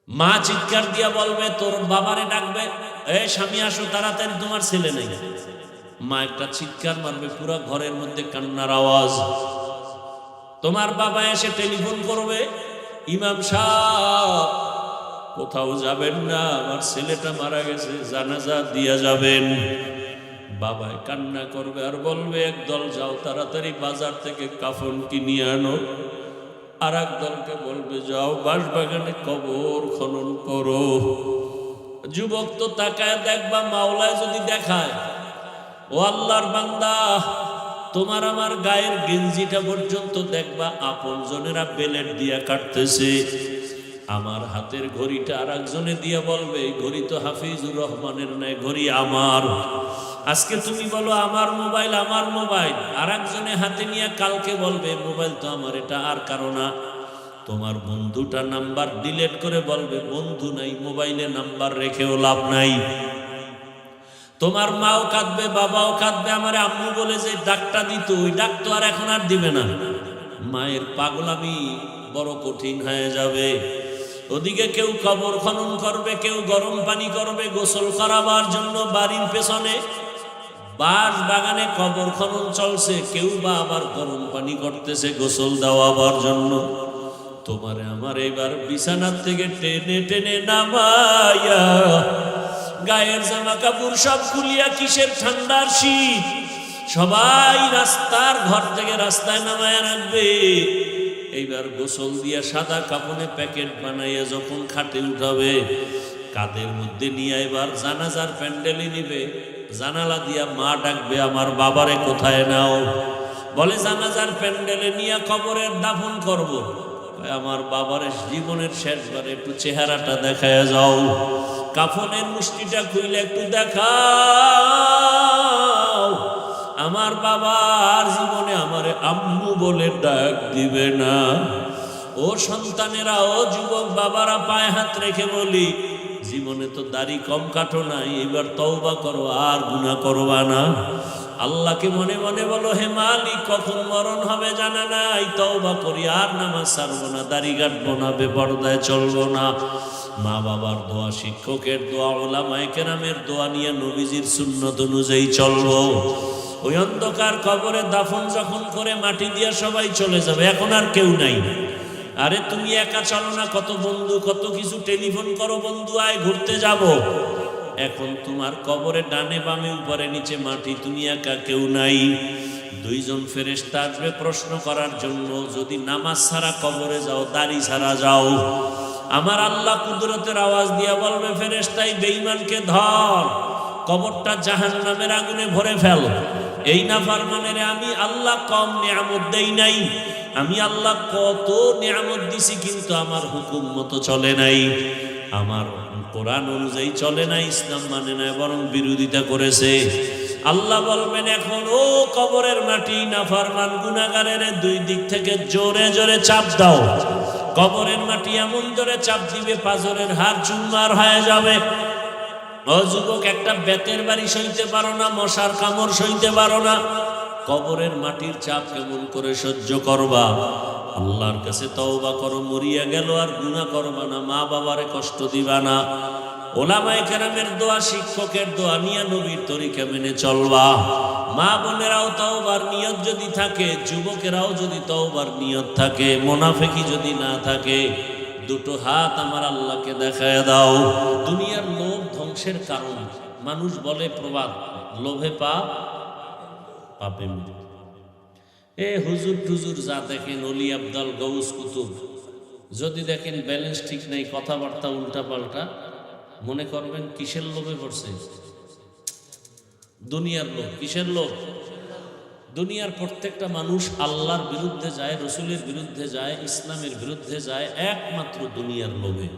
মা চিৎকার দিয়া বলবে, তোর বাবারে ডাকবে, এই স্বামী আসো তাড়াতাড়ি, তোমার ছেলে নেই। মা একটা চিৎকার মারবে, পুরো ঘরের মধ্যে কান্নার আওয়াজ। তোমার বাবা এসে টেলিফোন করবে, ইমাম সাহেব কোথাও যাবেন না, আমার ছেলেটা মারা গেছে, জানাজা দিয়া যাবেন। বাবায় কান্না করবে আর বলবে, একদল যাও তাড়াতাড়ি বাজার থেকে কাফন কিনিয়ে আনো, আর এক দলকে বলবে যাও বাঁশবাগানে কবর খনন করো। যুবক তো তাকায় দেখবা, মাওলায় যদি দেখায়, ও আল্লাহর বান্দা, তোমার আমার গায়ের গেঞ্জিটা পর্যন্ত দেখবা আপন জনেরা বেলেট দিয়া কাটতেছে। আমার হাতের ঘড়িটা আর একজনে দিয়ে বলবে, ঘড়ি তো হাফিজুর রহমানের নাই, ঘড়ি আমার। আজকে তুমি বলো আমার মোবাইল, আমার মোবাইল, আর একজনে হাতে নিয়ে কালকে বলবে মোবাইল তো আমার, এটা আর কারো না। তোমার বন্ধুটা নাম্বার ডিলিট করে বলবে বন্ধু নাই, মোবাইলে নাম্বার রেখেও লাভ নাই। তোমার মাও কাঁদবে, বাবাও কাঁদবে, আমার আম্মু বলে যে ডাকটা দিত, ওই ডাক তো আর এখন আর দিবে না। মায়ের পাগলামি বড় কঠিন হয়ে যাবে। ওদিকে কেউ কবর খনন করবে, কেউ গরম পানি করবে গোসল করাবার জন্য। বাড়ির পেছনে বাঁশ বাগানে কবর খনন চলছে, কেউ বা আবার গরম পানি করতেছে গোসল দেওয়াবার জন্য। তোমারে আমার এবার বিছানার থেকে টেনে টেনে নামাইয়া গায়ের জামা কাপড় সব খুলিয়া, কিসের ঠান্ডার শীত, সবাই রাস্তার ঘর থেকে রাস্তায় নামায়া রাখবে। এইবার গোসল দিয়া সাদা কাপড়ে প্যাকেট বানাইয়া যখন খাটে উঠাবে, কাদের মধ্যে নিয়ে এবার জানাজার প্যান্ডেলে নিবে। জানালা দিয়া মা ডাকবে, আমার বাবারে কোথায় নাও? বলে জানাজার প্যান্ডেলে নিয়ে কবরের দাফন করব। আমার বাবার জীবনের শেষবার একটু চেহারাটা দেখায় যাও, কাফনের মুষ্টিটা খুইলে একটু দেখাও। আমার বাবার জীবনে আমারে আম্মু বলে ডাক দিবে না। ও সন্তানেরা, ও যুবক বাবারা, পায়ে হাত রেখে বলি, জীবনে তো দাড়ি কম কাটো নাই, এবার তওবা করো, আর গুনাহ করবা না। আল্লাহকে মনে মনে বলো, হে মালিক, কখন মরণ হবে জানা নাই, তওবা করি, আর নামাজ ছাড়বো না, দাড়ি কাটবো না, বেপরদায় চলবো না। মা বাবার দোয়া, শিক্ষকের দোয়া, উলামায়ে কেরামের দোয়া নিয়ে নবীজির সুন্নত অনুযায়ী চলবো। ওই অন্ধকার কবরে দাফন যখন করে মাটি দিয়ে সবাই চলে যাবে, এখন আর কেউ নাই। আরে তুমি একা চলো না, কত বন্ধু, কত কিছু টেলিফোন করো, বন্ধু আয় ঘুরতে যাব। এখন তোমার কবরে ডানে বামে উপরে নিচে মাটি, তুমি একা, কেউ নাই। দুইজন ফেরেশতা আসবে প্রশ্ন করার জন্য। যদি নামাজ ছাড়া কবরে যাও, দাড়ি ছাড়া যাও, আমার আল্লাহ কুদরতের আওয়াজ দিয়া বলবে, ফেরেশতাই বেঈমানকে ধর, কবরটা জাহান্নামের আগুনে ভরে ফেল। এই নাফরমানেরে আমি আল্লাহ কম নিয়ামত দেই নাই, আমি আল্লাহ কত নিয়ামত দিছি, কিন্তু আমার হুকুম মতো চলে নাই, আমার কোরআন অনুযায়ী চলে নাই, ইসলাম মানে না, বরং বিরোধিতা করেছে। আল্লাহ বলবেন, এখন ও কবরের মাটি, নাফরমান গুনাহগারের দুই দিক থেকে জোরে জোরে চাপ দাও। কবরের মাটি এমন জোরে চাপ দিবে, পাজরের হাড় চুরমার হয়ে যাবে। ও যুবক, একটা বেতের বাড়ি সইতে পারো না, মশার কামড় সইতে পারো না, কবরের মাটির চাপ কেমন করে সহ্য করবা? আল্লাহর কাছে তওবা করো, মরিয়া গেল আর গুনাহ করবা না, মা বাবারে কষ্ট দিবা না। উলামায়ে কেরামের দোয়া, শিক্ষকের দোয়া নিয়ে নবীর তরিকা মেনে চলবা। মা বোনেরাও তওবার নিয়ত যদি থাকে, যুবকেরাও যদি তওবার নিয়ত থাকে, মুনাফিকি যদি না থাকে, দুটো হাত আমার আল্লাহকে দেখায় দাও। দুনিয়ার লোভ ধ্বংসের কারণ। মানুষ বলে প্রবাদ, লোভে পাপ, পাপে মৃত্যু। হুজুর টুজুর যা দেখেন, অলি আবদাল, গৌস কুতুব, যদি দেখেন ব্যালেন্স ঠিক নেই, কথাবার্তা উল্টা পাল্টা, মনে করবেন কিসের লোভে পড়ছে? দুনিয়ার লোভ। কিসের লোভ? দুনিয়ার প্রত্যেকটা মানুষ আল্লাহর বিরুদ্ধে যায়, রসুলের বিরুদ্ধে যায়, ইসলামের বিরুদ্ধে যায় একমাত্র দুনিয়ার লোভে।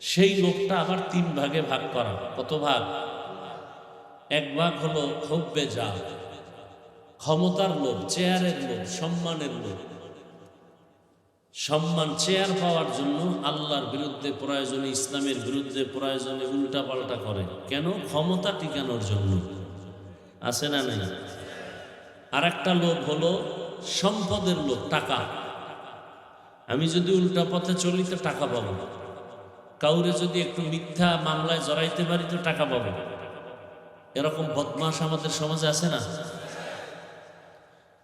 সেই লোভটা আবার তিন ভাগে ভাগ করা। কত ভাগ? এক ভাগ হলো হুব্বে জাহ, ক্ষমতার লোভ, চেয়ারের লোভ, সম্মানের লোভ। সম্মান, চেয়ার পাওয়ার জন্য আল্লাহর বিরুদ্ধে প্রয়োজনে, ইসলামের বিরুদ্ধে প্রয়োজনে উল্টা পাল্টা করে। কেন? ক্ষমতা টিকানোর জন্য। আছে না নাই? আর একটা লোভ হলো সম্পদের লোভ, টাকা। আমি যদি উল্টা পথে চলি তো টাকা পাবো, কাউরে যদি একটু মিথ্যা মামলায় জড়াইতে পারি তো টাকা পাবো, এরকম বদমাশ আমাদের সমাজে আছে না?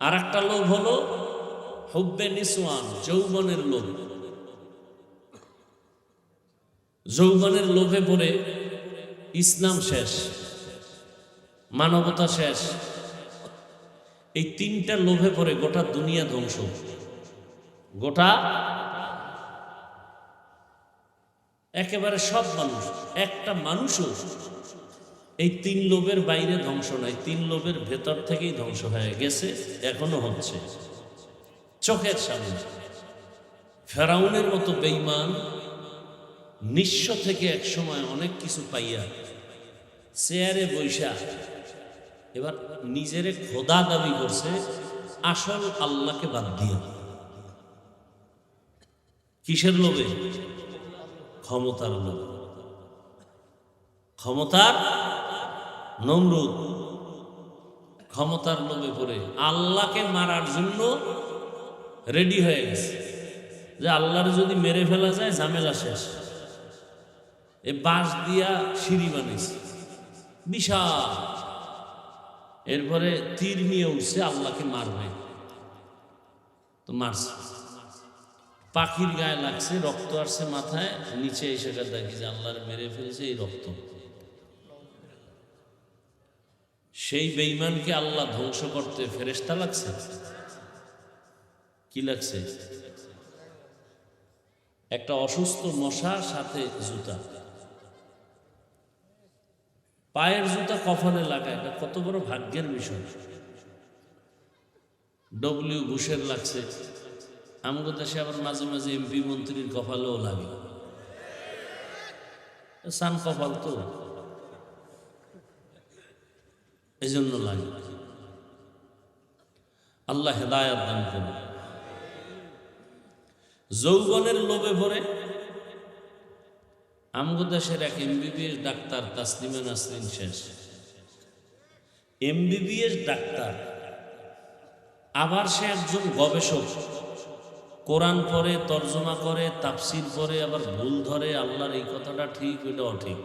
আর একটা লোভ হলো হুব্বে নিসওয়ান, যৌবনের লোভ। যৌবনের লোভে পড়ে ইসলাম শেষ, মানবতা শেষ। এই তিনটা লোভে পড়ে গোটা দুনিয়া ধ্বংস। গোটা একেবারে সব মানুষ, একটা মানুষও এই তিন লোভের বাইরে ধ্বংস নয়, তিন লোভের ভেতর থেকেই ধ্বংস হয়ে গেছে, এখনো হচ্ছে চোখের সামনে। ফেরাউনের মতো বেঈমান নিঃস্ব থেকে এক সময় অনেক কিছু পাইয়া চেয়ারে বৈশা এবার নিজেরে খোদা দাবি করছে, আসল আল্লাহকে বাদ দিয়ে। কিসের লোভে? ক্ষমতার লোভ। ক্ষমতার নমরুদ ক্ষমতার লোভে পড়ে আল্লাহকে মারার জন্য রেডি হয়ে গেছে, যে আল্লাহর যদি মেরে ফেলা যায় ঝামেলা শেষ। এ বাঁশ দিয়া সিঁড়ি বানিয়েছে বিশাল, এরপরে তীর নিয়ে উঠছে আল্লাহকে মারবে, তো মারছে, পাখির গায়ে লাগছে, রক্ত আসছে মাথায়, নিচে এসে দেখি যে আল্লাহর মেরে ফেলেছে এই রক্ত। সেই বেঈমানকে আল্লাহ ধ্বংস করতে ফেরেশতা লাগছে? কি লাগছে? একটা অসুস্থ মশার সাথে জুতা, পায়ের জুতা কপালে লাগায়, এটা কত বড় ভাগ্যের বিষয়। ডব্লিউ বুশের লাগছে, আমগো দেশে আবার মাঝে মাঝে এমপি মন্ত্রীর কপালেও লাগে, সান কপাল তো, এই জন্য লাগে। আল্লাহ হেদায়াত দান করুন। যৌবনের লোভে পড়ে আমগো দেশের এক এমবিবিএস ডাক্তার তাসলিমা নাসরিন শেষ। এমবিবিএস ডাক্তার, আবার সে একজন গবেষক, কোরআন পড়ে, তর্জমা করে, তাফসির পড়ে, আবার ভুল ধরে, আল্লাহর এই কথাটা ঠিক ওইটা অঠিক,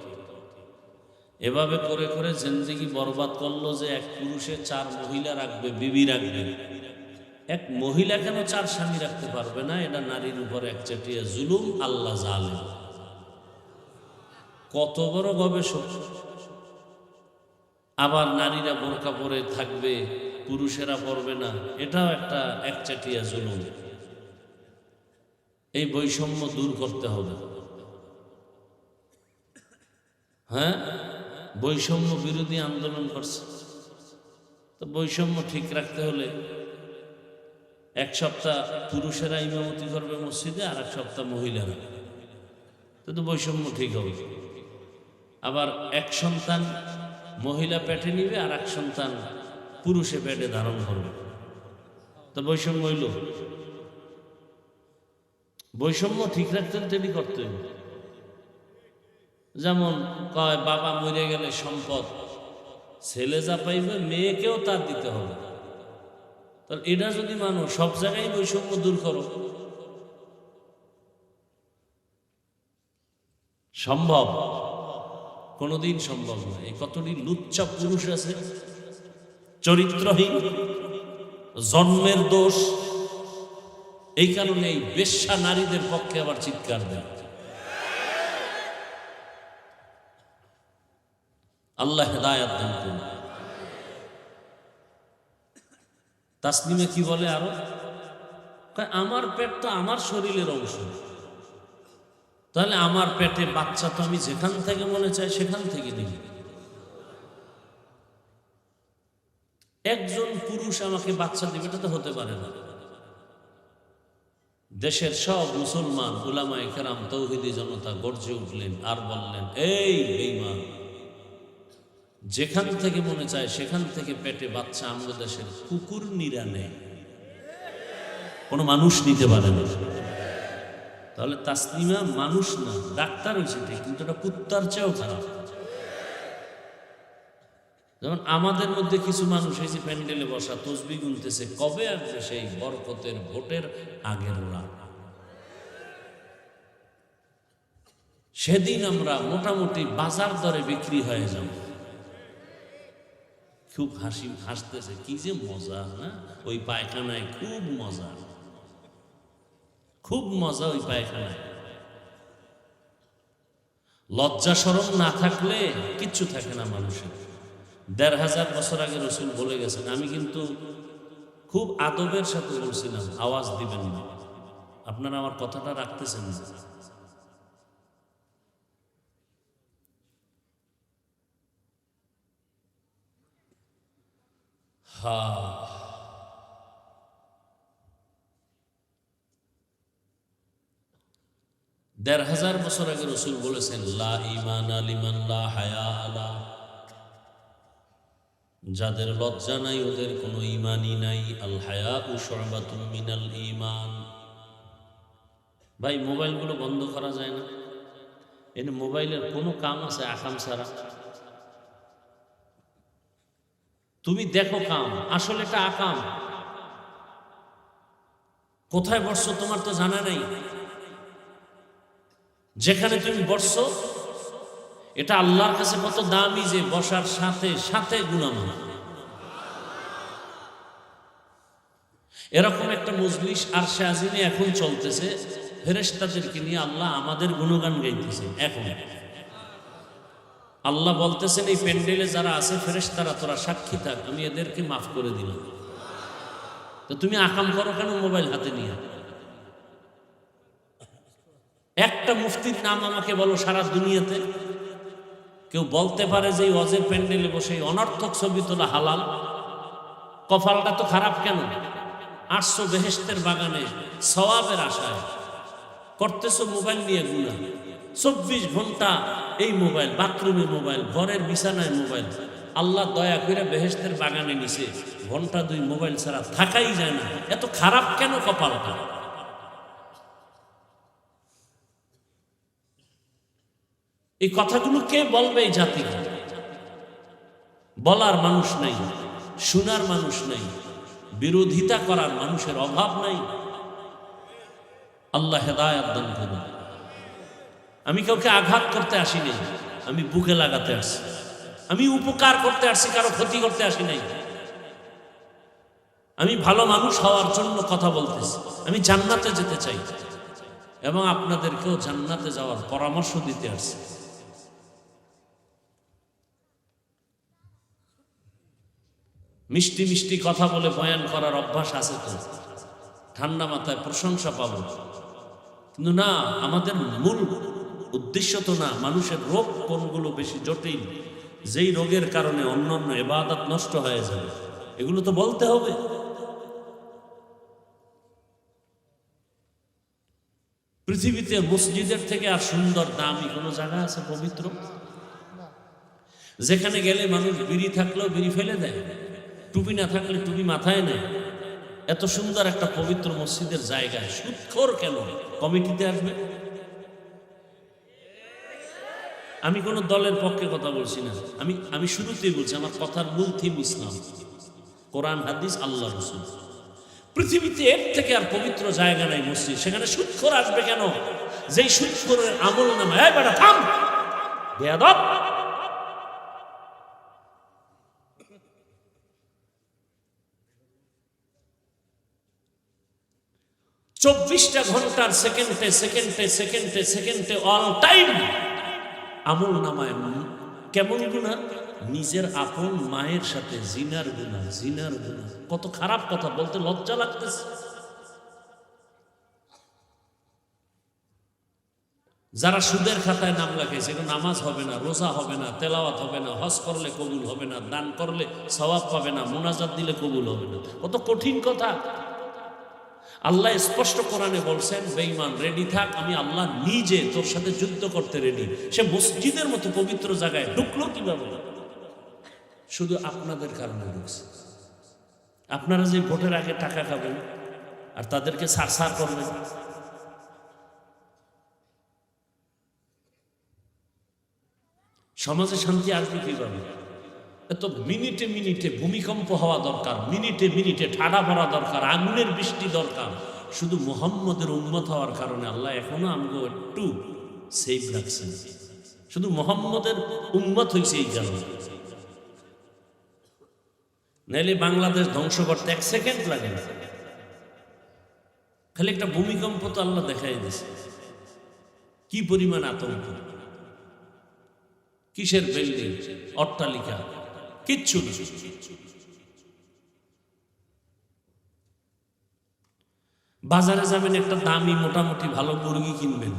এভাবে করে করে জিন্দেগি বরবাদ করলো। যে এক পুরুষে 4 মহিলা রাখবে, বিবি রাখবে, এক মহিলা কেন 4 স্বামী রাখতে পারবে না? এটা নারীর উপর একচেটিয়া জুলুম, আল্লাহ জালেম। কত বড় গবেষক! আবার নারীরা বোরকা পরে থাকবে, পুরুষেরা পরবে না, এটাও একটা একচেটিয়া জুলুম। এই বৈষম্য দূর করতে হবে। হ্যাঁ, বৈষম্য বিরোধী আন্দোলন করছে, তো বৈষম্য ঠিক রাখতে হলে এক সপ্তাহ পুরুষেরা ইমামতি করবে মসজিদে, আর এক সপ্তাহ মহিলারা, তো বৈষম্য ঠিক হবে। আবার এক সন্তান মহিলা পেটে নিবে, আর এক সন্তান পুরুষে পেটে ধারণ করবে, তো বৈষম্য হইল। বৈষম্য ঠিক রাখতে তেমনি করতে হবে। যেমন কয় বাবা মরে গেলে সম্পদ ছেলে যা পাইবে মেয়েকেও তার দিতে হবে, তাহলে এটা যদি মানুষ সব জায়গায় বৈষম্য দূর করো, সম্ভব? কোনোদিন সম্ভব নয়। এই কতটি লুচ্চা পুরুষ আছে, চরিত্রহীন, জন্মের দোষ। এই কারণে এই বেশ্যা নারীদের পক্ষে আবার চিৎকার দেয়। আল্লাহ হেদায়াত দান করুন। তাসলিমা কি বলে আরো? আমার পেট তো আমার শরীরের অংশ, তাহলে আমার পেটে বাচ্চা তো আমি যেখান থেকে মনে চাই সেখান থেকে নিই। একজন পুরুষ আমাকে বাচ্চা দিবে, এটা তো হতে পারে না। দেশের সব মুসলমান উলামায়ে কেরাম, তৌহিদি জনতা গর্জে উঠলেন আর বললেন, এই বেঈমান, যেখান থেকে মনে চায় সেখান থেকে পেটে বাচ্চা আমাদের দেশের কুকুর নিরা নেয়, কোনো মানুষ নিতে পারে না। তাহলে তাসলিমা মানুষ না, ডাক্তার হয়েছে ঠিক, কিন্তু এটা কুত্তার চেয়েও খারাপ। যেমন আমাদের মধ্যে কিছু মানুষ এই যে প্যান্ডেলে বসা তসবিহ গুনতেছে, কবে আসবে সেই বরকতের ভোটের আগের রাত? সেদিন আমরা মোটামুটি বাজার দরে বিক্রি হয়ে যাব। খুব হাসতেছে, কি যে মজা না ওই পায়খানায়, খুব মজা, খুব মজা ওই পায়খানায়। লজ্জা শরম না থাকলে কিচ্ছু থাকে না মানুষের। ১৫০০ বছর আগে রসুল বলে গেছেন, আমি কিন্তু খুব আদবের সাথে বলছিলাম, আওয়াজ দিবেন না। আপনারা আমার কথাটা রাখতেছেন না। হ্যাঁ, ১৫০০ বছর আগে রসুল বলেছেন, লা ঈমানা লিমান লা হায়া আলা, যাদের লজ্জা নাই ওদের কোনো ঈমানই নাই। আল হায়াউ শু'বাতুম মিনাল ঈমান। ভাই, মোবাইলগুলো বন্ধ করা যায় না? এনে মোবাইলের কোনো কাম আছে আকাম ছাড়া? তুমি দেখো কাম, আসলে এটা আকাম। কোথায় বসছো তোমার তো জানা নেই। যেখানে তুমি বসছো এটা আল্লাহর কাছে কত দামি যে বসার সাথে সাথে গুনাহমাফ। এরকম একটা মজলিস আরশে আজিমে এখন চলতেছে, ফেরেশতাদেরকে নিয়ে আল্লাহ আমাদের গুণগান গাইতেছে। এখন আল্লাহ বলতেছেন, এই প্যান্ডেলে যারা আছে ফেরেশতারা, তোরা সাক্ষী থাক, আমি এদেরকে মাফ করে দিলাম। তো তুমি আকাম করো কেন মোবাইল হাতে নিয়ে? একটা মুফতির নাম আমাকে বলো সারা দুনিয়াতে কেউ বলতে পারে যে এই ওয়াজের প্যান্ডেলে বসে অনর্থক ছবি তোলা হালাল? কপালটা তো খারাপ কেন? আসছো বেহেশতের বাগানে সওয়াবের আশায়, করতেছো মোবাইল নিয়ে গুনাহ। ২৪ ঘন্টা এই মোবাইল, বাথরুমে মোবাইল, ঘরের বিছানায় মোবাইল। আল্লাহ দয়া করে বেহেশতের বাগানে নিছে, ঘন্টা ২ মোবাইল ছাড়া থাকাই যায় না। এত খারাপ কেন কপালটা? এই কথাগুলো কে বলবে এই জাতি? বলার মানুষ নাই, শোনার মানুষ নাই, বিরোধিতা করার মানুষের অভাব নাই। আল্লাহ হেদায়েত দান করুন। আমি কাউকে আঘাত করতে আসিনি, আমি বুকে লাগাতে আসছি। আমি উপকার করতে আসছি, কারো ক্ষতি করতে আসি নাই। আমি ভালো মানুষ হওয়ার জন্য কথা বলতেছি। আমি জান্নাতে যেতে চাই এবং আপনাদেরকেও জান্নাতে যাওয়ার পরামর্শ দিতে আসছি। মিষ্টি মিষ্টি কথা বলে বয়ান করার অভ্যাস আছে তো, ঠান্ডা মাথায় প্রশংসা পাবো, কিন্তু না, আমাদের মূল উদ্দেশ্য তো না। মানুষের রোগ কোনগুলো বেশি জটিল, যেই রোগের কারণে অন্যান্য ইবাদত নষ্ট হয়ে যাবে, এগুলো তো বলতে হবে। পৃথিবীতে মসজিদের থেকে আর সুন্দর দামি কোনো জায়গা আছে পবিত্র? যেখানে গেলে মানুষ বিড়ি থাকলেও বিড়ি ফেলে দেয়, টুপি না থাকলে টুপি মাথায় নেয়। এত সুন্দর একটা পবিত্র মসজিদের জায়গায় সুদখোর কেন কমিটিতে আসবে? আমি কোনো দলের পক্ষে কথা বলছি না, আমি শুরুতেই বলছি আমার কথার মূল থিম ইসলাম, কোরআন, হাদিস, আল্লাহ, রাসূল। পৃথিবীতে এর থেকে আর পবিত্র জায়গা নাই মসজিদ। সেখানে সুদখোর আসবে কেন? যেই সুদখোরের আমল নামা, এই বেটা থাম, বেয়াদব। চব্বিশটা ঘন্টার সেকেন্ডে সেকেন্ডে সেকেন্ডে সেকেন্ডে অল টাইম আমল নামায় কেমন গুনাহ? নিজের আপন মায়ের সাথে জিনার গুনাহ, জিনার গুনাহ। কত খারাপ কথা, বলতে লজ্জা লাগতেছে। যারা সুদের খাতায় নাম লাগাইছে, নামাজ হবে না, রোজা হবে না, তেলাওয়াত হবে না, হজ করলে কবুল হবে না, দান করলে সওয়াব পাবে না, মুনাজাত দিলে কবুল হবে না। কত কঠিন কথা। আল্লাহ স্পষ্ট কোরআনে বলছেন, বেঈমান রেডি থাক, আমি আল্লাহ নিজে তোর সাথে যুদ্ধ করতে রেডি। সে মসজিদের মতো পবিত্র জায়গায় ঢুকলো কিভাবে? শুধু আপনাদের কারণে ঢুকছে। আপনারা যে ভোটের আগে টাকা খাবেন আর তাদেরকে ছাড় করবেন, সমাজে শান্তি আসবে কিভাবে? এত মিনিটে মিনিটে ভূমিকম্প হওয়া দরকার, মিনিটে মিনিটে ঠাডা পড়া দরকার, আগুনের বৃষ্টি দরকার। শুধু মুহাম্মদের উম্মত হওয়ার কারণে আল্লাহ এখনো আমগো একটু সেফ রাখছেন। শুধু মোহাম্মদের উম্মত হয়েছে এই কারণে, নাইলে বাংলাদেশ ধ্বংস করতে 1 সেকেন্ড লাগে না। খালি একটা ভূমিকম্প তো আল্লাহ দেখাই দিয়েছে। কি পরিমাণ আতঙ্ক, কিসের বিল্ডিং, অট্টালিকা, কিচ্ছু না। বাজারে যাবেন, একটা দামি মোটামুটি ভালো মুরগি কিনবেন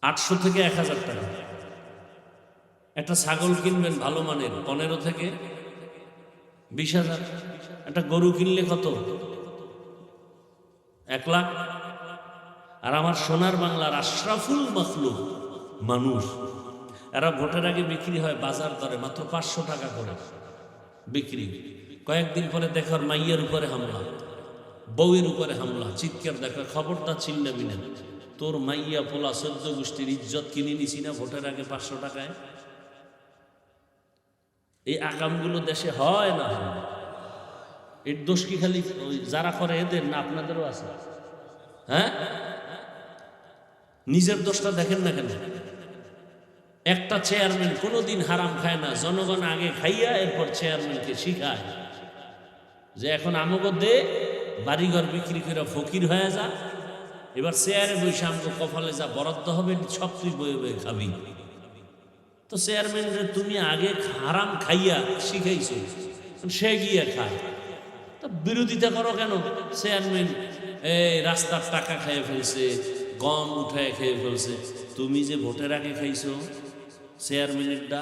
800 থেকে 1000 টাকা। একটা ছাগল কিনবেন ভালো মানের 15 থেকে 20,000। একটা গরু কিনলে কত? 1 লাখ। আর আমার সোনার বাংলার আশরাফুল মখলুক মানুষ, এরা ভোটের আগে বিক্রি হয় বাজার দরে মাত্র 500 টাকা করে বিক্রি। কয়েকদিন পরে দেখার মাইয়ের উপরে হামলা, বউয়ের উপরে হামলা, চিৎকার দেখা, খবরটা ছিন্নাবি না, তোর মাইয়া পোলা 14 গোষ্ঠীর ইজ্জত কিনে নিছি না ভোটের আগে 500 টাকায়। এই আকামগুলো দেশে হয় না? এর দোষ কি খালি যারা করে এদের না, আপনাদেরও আছে? হ্যাঁ, নিজের দোষটা দেখেন না কেন? একটা চেয়ারম্যান কোনোদিন হারাম খায় না, জনগণ আগে খাইয়া এরপর চেয়ারম্যানকে শিখায় যে এখন আমগো দে, বাড়িঘর বিক্রি করে ফকির হয়ে যা, এবার চেয়ারে বসে আমগো কপালে যা বরাদ্দ হবে সব তুই বয়ে বয়ে খাবি। তো চেয়ারম্যানরে তুমি আগে হারাম খাইয়া শিখাইছো, সে গিয়ে খায়, তো বিরোধিতা করো কেন? চেয়ারম্যান এই রাস্তার টাকা খেয়ে ফেলছে, গম উঠায় খেয়ে ফেলছে, তুমি যে ভোটের আগে খাইছো চেয়ারম্যানেরটা।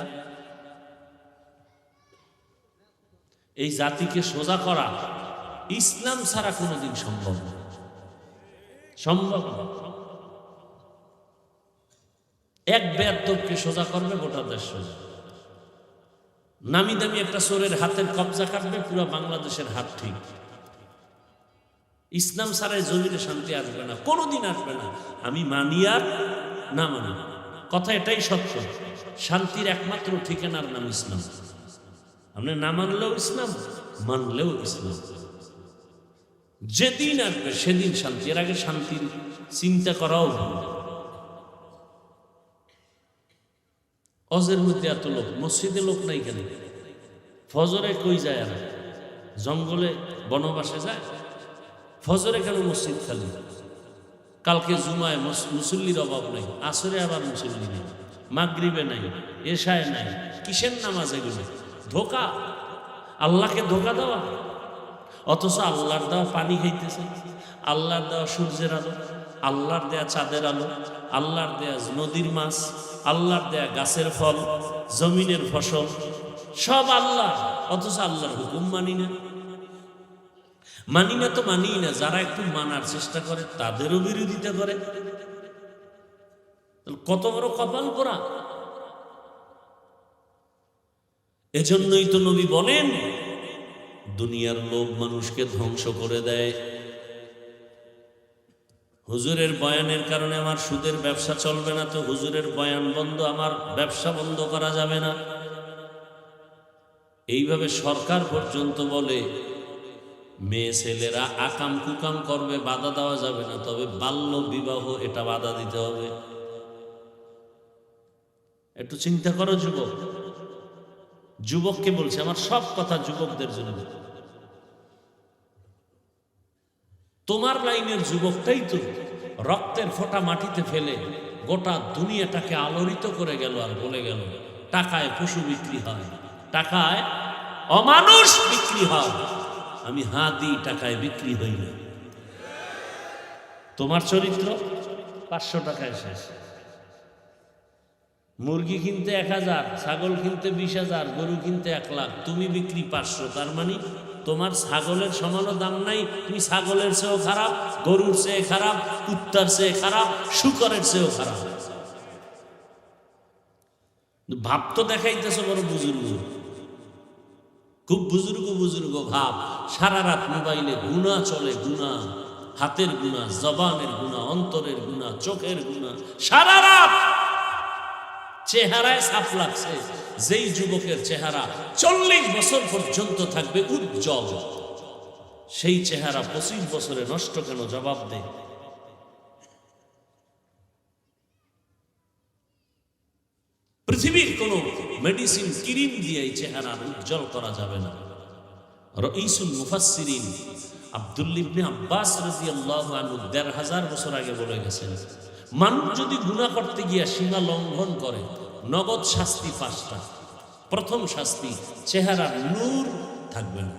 এই জাতিকে সোজা করা ইসলাম ছাড়া কোনোদিন সম্ভব না, সম্ভব না। এক বেয়াদবকে সোজা করবে গোটা দেশ সোজা। নামি দামি একটা চোরের হাতের কবজা কাটবে, পুরো বাংলাদেশের হাত ঠিক। ইসলাম ছাড়াই জমিনে শান্তি আসবে না, কোনোদিন আসবে না। আমি মানি আর না মানি, কথা এটাই সত্য। শান্তির একমাত্র ঠিকানার নাম ইসলাম। আপনি না মানলেও ইসলাম, মানলেও ইসলাম। যেদিন আসবে সেদিন শান্তি, এর আগে শান্তির চিন্তা করাও ভুল। অজের মধ্যে এত লোক, মসজিদে লোক নাই কেন? ফজরে কই যায়? আর জঙ্গলে বনবাসে যায়? ফজরে কেন মসজিদ খালি? কালকে জুমায় মুসল্লির অভাব নেই, আসরে আবার মুসল্লি নেই, মাগরিবে নাই, এশায় নাই, কিসের নামাজ এগুলো? ধোকা, আল্লাহকে ধোকা দেওয়া। অথচ আল্লাহর দেওয়া পানি খাইতেছে, আল্লাহর দেওয়া সূর্যের আলো, আল্লাহর দেয়া চাঁদের আলো, আল্লাহর দেয়া নদীর মাছ, আল্লাহর দেয়া গাছের ফল, জমিনের ফসল, সব আল্লাহ। অথচ আল্লাহর হুকুম মানি না। মানি না তো মানি না, যারা একটু মানার চেষ্টা করে তাদেরও বিরোধিতা করে। কত বড় কপাল পোড়া! এজন্যই তো নবী বলেন, দুনিয়ার লোভ মানুষকে ধ্বংস করে দেয়। হুজুরের বয়ানের কারণে আমার সুদের ব্যবসা চলবে না, তো হুজুরের বয়ান বন্ধ, আমার ব্যবসা বন্ধ করা যাবে না। এইভাবে সরকার পর্যন্ত বলে মেয়ে ছেলেরা আকাম কুকাম করবে, বাধা দেওয়া যাবে না, তবে বাল্য বিবাহ এটা বাধা দিতে হবে। একটু চিন্তা করো যুবক। যুবককে বলছে, আমার সব কথা যুবকদের জন্য। তোমার লাইনের যুবকটাই তো রক্তের ফোঁটা মাটিতে ফেলে গোটা দুনিয়াটাকে আলোড়িত করে গেল, আর বলে গেল টাকায় পশু বিক্রি হয়, টাকায় অমানুষ বিক্রি হয়, আমি হাত দিই, টাকায় বিক্রি হই না। তোমার চরিত্র 500 টাকায় শেষ। মুরগি কিনতে 1000, ছাগল কিনতে 20,000, গরু কিনতে 1 লাখ, তুমি বিক্রি 500। তার মানে তোমার ছাগলের সমানও দাম নাই, তুমি ছাগলের চেয়েও খারাপ, গরুর চেয়ে খারাপ, কুত্তার চেয়ে খারাপ, শুকরের চেয়েও খারাপ। ভাব তো দেখাইতেছ বড় বুজুর্গ, খুব বুজুর্গ বুজুর্গ ভাব। সারা রাত মোবাইলে গুনাহ চলে, গুনাহ, হাতের গুনাহ, জবানের গুনাহ, অন্তরের গুনাহ, চোখের গুনাহ, সারা রাত। চেহারায় ছাপ লাগছে। যেই যুবকের চেহারা 40 বছর পর্যন্ত থাকবে উজ্জ্বল, সেই চেহারা 25 বছরে নষ্ট কেন? জবাব দে। পৃথিবীর কোনো মেডিসিন ক্রিম দিয়ে এই চেহারা উজ্জ্বল করা যাবে না। রাইসুল মুফাসসিরিন আব্দুল্লাহ ইবনে আব্বাস রাদিয়াল্লাহু আনহু ১৫০০ বছর আগে বলে গেছেন, মানুষ যদি গুনাহ করতে গিয়া সীমা লঙ্ঘন করে নগদ শাস্তি ৫টা। প্রথম শাস্তি, চেহারার নূর থাকবে না।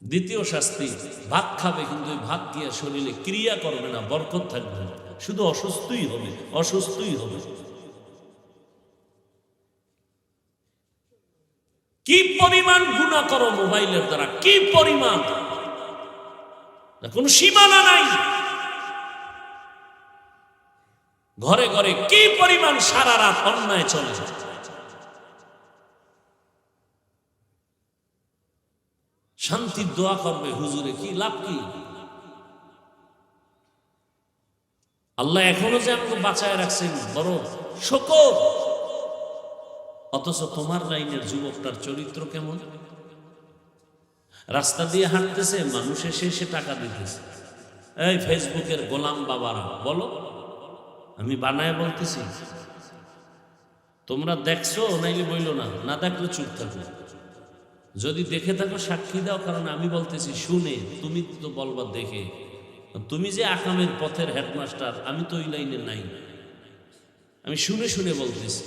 দ্বিতীয় শাস্তি, ভাত খাবে কিন্তু ওই ভাত দিয়ে শরীরে ক্রিয়া করবে না, বরকত থাকবে না, শুধু অসুস্থই হবে, অসুস্থই হবে। কি পরিমাণ গুনাহ করো মোবাইলের দ্বারা, কি পরিমাণ, কোনো সীমানা নাই। ঘরে ঘরে কি পরিমাণ সারা রাত অন্যায় চলে। শান্তির দোয়া করবে হুজুরে, কি লাভ কি? আল্লাহ এখনো যে আমাকে বাঁচায় রাখছেন বড় শুকর। অথচ তোমার লাইনের যুবকটার চরিত্র কেমন? রাস্তা দিয়ে হাঁটতেছে, মানুষ এসে এসে টাকা দিতেছে। এই ফেসবুকের গোলাম বাবারা বলো, আমি বানায় বলতেছি, তোমরা দেখছো নাইলে বইলো না, না দেখলে চুপ থাকো। যদি দেখে থাকো সাক্ষী দাও, কারণ আমি বলতেছি শুনে, তুমি তো বলবা দেখে। তুমি যে আকামের পথের হেডমাস্টার, আমি তো ওই লাইনে নাই, আমি শুনে শুনে বলতেছি।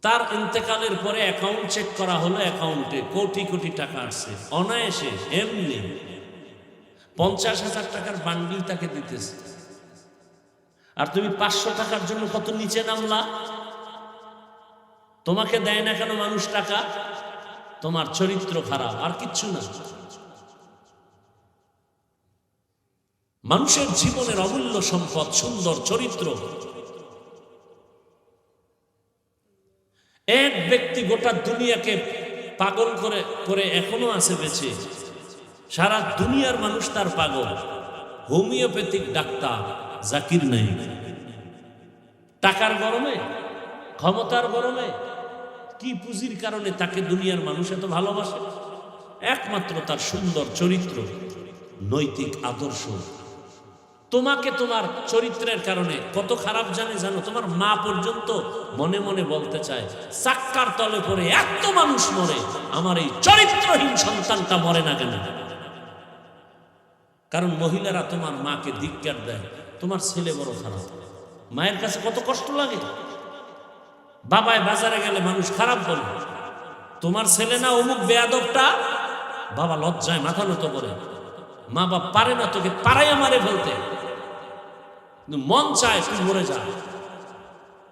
তার ইন্তেকালের পরে অ্যাকাউন্ট চেক করা হলো, অ্যাকাউন্টে কোটি কোটি টাকা আসছে অনায়াসে, এমনি ৫০,০০০ টাকার বান্ডিল তাকে দিতেছে। আর তুমি ৫০০ টাকার জন্য কত নিচে নামলা। তোমাকে দেয় না কেন মানুষ টাকা? তোমার চরিত্র খারাপ, আর কিচ্ছু না। মানুষের জীবনের অমূল্য সম্পদ সুন্দর চরিত্র। এক ব্যক্তি গোটা দুনিয়াকে পাগল করে করে এখনো আছে বেঁচে, সারা দুনিয়ার মানুষ তার পাগল। হোমিওপ্যাথিক ডাক্তার জাকির নায়েক। টাকার গরমে, ক্ষমতার গরমে, কি পুঁজির কারণে তাকে দুনিয়ার মানুষ এত ভালোবাসে? একমাত্র তার সুন্দর চরিত্র, নৈতিক আদর্শ। তোমাকে তোমার চরিত্রের কারণে কত খারাপ জানো? তোমার মা পর্যন্ত মনে মনে বলতে চায়, চাক্কার তলে পড়ে এত মানুষ মরে, আমার এই চরিত্রহীন সন্তানটা মরে না কেন? কারণ মহিলারা তোমার মাকে ধিক্কার দেয়, তোমার ছেলে বড় খারাপ। মায়ের কাছে কত কষ্ট লাগে। বাবায় বাজারে গেলে মানুষ খারাপ বলে, তোমার ছেলে না অমুক বেয়াদবটা, বাবা লজ্জায় মাথা নত করে। মা বাপ পারে না তোকে পাড়াইয়া মারে ফেলতে, মন চায় তুই মরে যা,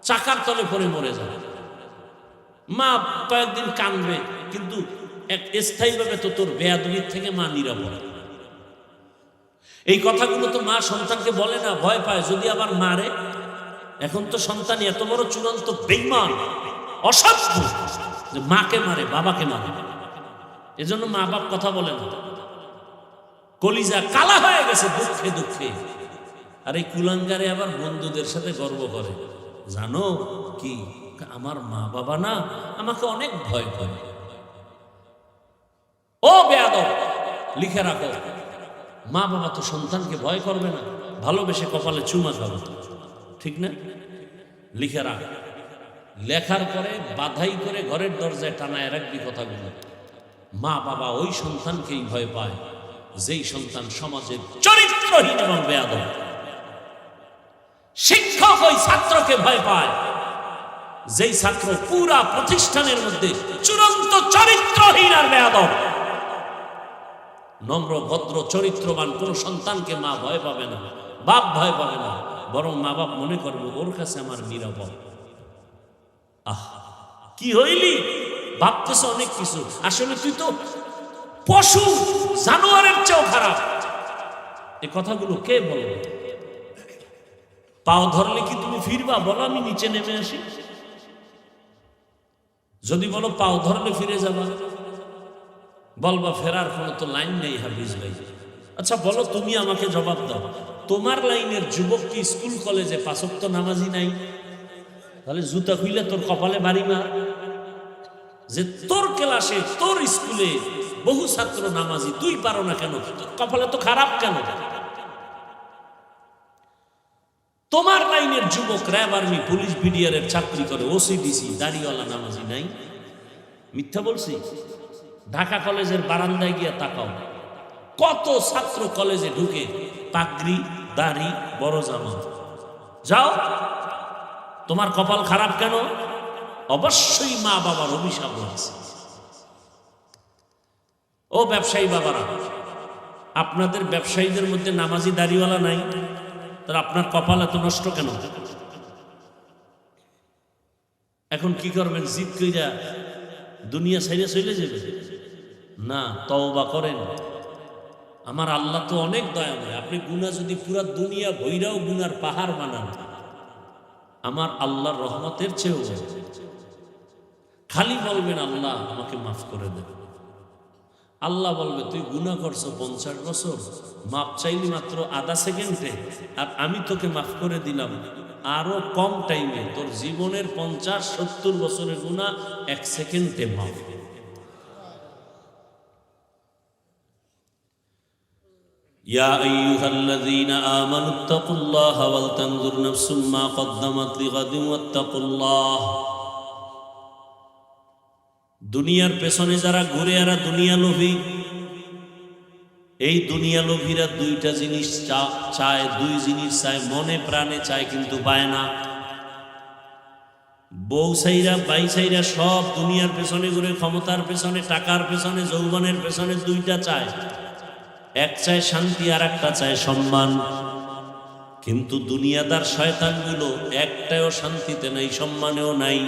চাকার তলে পড়ে মরে যা। মা কয়েকদিন কানবে, কিন্তু এক স্থায়ীভাবে তো তোর বেয়াদবির থেকে মা নিরাপদ। এই কথাগুলো তো মা সন্তানকে বলে না, ভয় পায় যদি আবার মারে। এখন তো সন্তান এত বড় চূড়ান্ত বেঈমান, অসভ্য, যে মাকে মারে, বাবাকে মারে। এজন্য মা বাপ কথা বলে না, কলিজা কালা হয়ে গেছে দুঃখে দুঃখে। আর এই কুলাঙ্গারে আবার বন্ধুদের সাথে গর্ব করে, জানো কি, আমার মা বাবা না আমাকে অনেক ভয় করে। ও বেয়াদব, লিখে রাখো, মা বাবা তো সন্তানকে ভয় করবে না, ভালোবেসে কপালে চুমা খাবে, ঠিক না? লিখে রাখ। লেখার পরে বাধাই করে ঘরের দরজায় টানায় রাখবি কথাগুলো। মা বাবা ওই সন্তানকেই ভয় পায় যেই সন্তান সমাজের চরিত্রহীন এবং বেয়াদব। শিক্ষক ওই ছাত্রকে ভয় পায় যেই ছাত্র পুরা প্রতিষ্ঠানের মধ্যে চূড়ান্ত চরিত্রহীন আর বেয়াদব। নম্র ভদ্র চরিত্রবান কোন সন্তানকে মা ভয় পাবে না, বাপ ভয় পাবে না, বরং মা বাপ মনে করবে ওর কাছে আমার নিরাপদ। আহ, কি হইলি, ভাবতেছ অনেক কিছু, আসলে তুই তো পশু, জানোয়ারের চেয়েও খারাপ। এই কথাগুলো কে বলবে? পাও ধরলে কি তুমি ফিরবা? বলো আমি নিচে নেমে আসি। যদি বলো পাও ধরলে ফিরে যাবা, বলবা ফেরার কোনো তো লাইন নেই হাফিজ ভাই। আচ্ছা বলো, তুমি আমাকে জবাব দাও, তোমার লাইনের যুবক কি স্কুল কলেজে ৫ ওয়াক্ত নামাজি নাই? তাহলে জুতা খুইলে তোর কপালে বাড়ি মার। যে তোর ক্লাসে, তোর স্কুলে বহু ছাত্র নামাজি, তুই পারো না কেন? কপালে তো খারাপ কেন? তোমার লাইনের যুবক র্যাব আর্মি পুলিশ বিডিআরের চাকরি করে, ওসিডিসি দাড়িওয়ালা নামাজি নাই? মিথ্যা বলছি? ঢাকা কলেজের বারান্দায় গিয়া তাকাও, কত ছাত্র কলেজে ঢুকে পাগড়ি, দাড়ি, বড় জামা। যাও, তোমার কপাল খারাপ কেন? অবশ্যই মা বাবার অভিশাপ আছে। ও ব্যবসায়ী বাবারা, আপনাদের ব্যবসায়ীদের মধ্যে নামাজি দাড়িওয়ালা নাই, তার আপনার কপাল এত নষ্ট কেন? এখন কি করবেন? জিদ কইরা দুনিয়া ছেড়ে চলে যাবে? না, তওবা করেন। আমার আল্লাহ তো অনেক দয়াময়। আপনি গুনাহ যদি পুরা দুনিয়া ভৈরাও গুনার পাহাড় বানান, আমার আল্লাহর রহমতের চেয়েও খালি বলবেন আল্লাহ আমাকে মাফ করে দেন। আল্লাহ বলবে তুই গুনাহ করছো 50 বছর, মাপ চাইলি মাত্র আধা সেকেন্ডে, আর আমি তোকে মাফ করে দিলাম আরো কম টাইমে। তোর জীবনের 50-70 বছরের গুনাহ 1 সেকেন্ডে মাফ। ইয়া আইয়ুহাল্লাযীনা আমানুত্তাকুল্লাহা ওয়াল তানজুর নাফসুম মা কদ্দামাত লিগাদিন ওয়াত্তাকুল্লাহ। দুনিয়ার পেছনে যারা ঘুরে এরা দুনিয়া লোভী। এই দুনিয়া লোভীরা দুইটা জিনিস চায়, দুই জিনিস চায়, মনে প্রাণে চায় কিন্তু পায় না। বউ চাইরা, বাই চাইরা সব দুনিয়ার পেছনে ঘুরে, ক্ষমতার পেছনে, টাকার পেছনে, যৌবনের পেছনে দুইটা চায়। এক চায় শান্তি, আর একটা চায় সম্মান। কিন্তু দুনিয়াদার শয়তানগুলো একটাও শান্তিতে নাই, সম্মানেও নাই।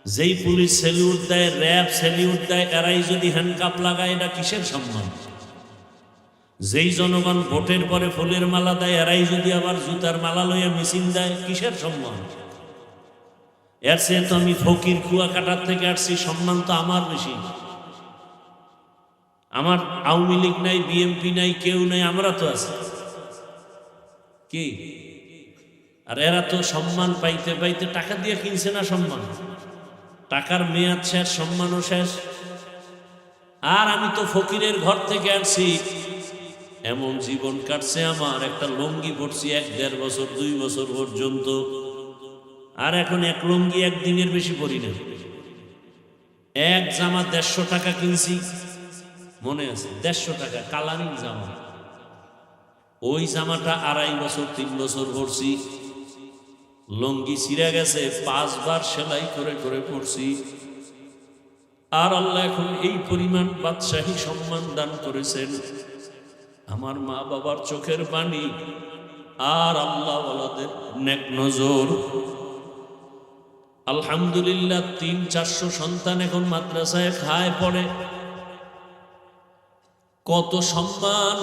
যেই পুলিশ সেলিউট দেয়, র্যাব সেলিউট দেয়, এরাই যদি হ্যান্ডকাপ লাগায়, এটা কিসের সম্মান? যেই জনগণ ভোটের পরে ফুলের মালা দেয়, এরাই যদি আবার জুতার মালা লইয়া মিছিল দেয়, কিসের সম্মান? এর চেয়ে তো আমি ফকির কুয়াকাটার থেকে আসছি, সম্মান তো আমার বেশি। আমার আওয়ামী লীগ নাই, বিএনপি নাই, কেউ নাই, আমরা তো আছি। কি আর এরা তো সম্মান পাইতে পাইতে টাকা দিয়ে কিনছে না সম্মান। টাকার মেয়াদ শেষ, সম্মানও শেষ। আর আমি তো ফকিরের ঘর থেকে আসছি, এমন জীবন কাটছে আমার, একটা লুঙ্গি পরছি 1-1.5 বছর 2 বছর পর্যন্ত, আর এখন এক লুঙ্গি একদিনের বেশি পরি না। এক জামা 150 টাকা কিনছি, মনে আছে? 150 টাকা কালারিং জামা। ওই জামাটা 2.5 বছর 3 বছর পরছি। লুঙ্গি ছিঁড়ে গেছে, 5 বার সেলাই করে করে পরছি। আর আল্লাহ এখন এই পরিমাণ বাদশাহী সম্মান দান করেছেন। আমার মা বাবার চোখের পানি আর আল্লাহ ওয়ালাদের নেক নজর। আলহামদুলিল্লাহ 300-400 সন্তান এখন মাদ্রাসায় খায় পড়ে। কত সম্মান!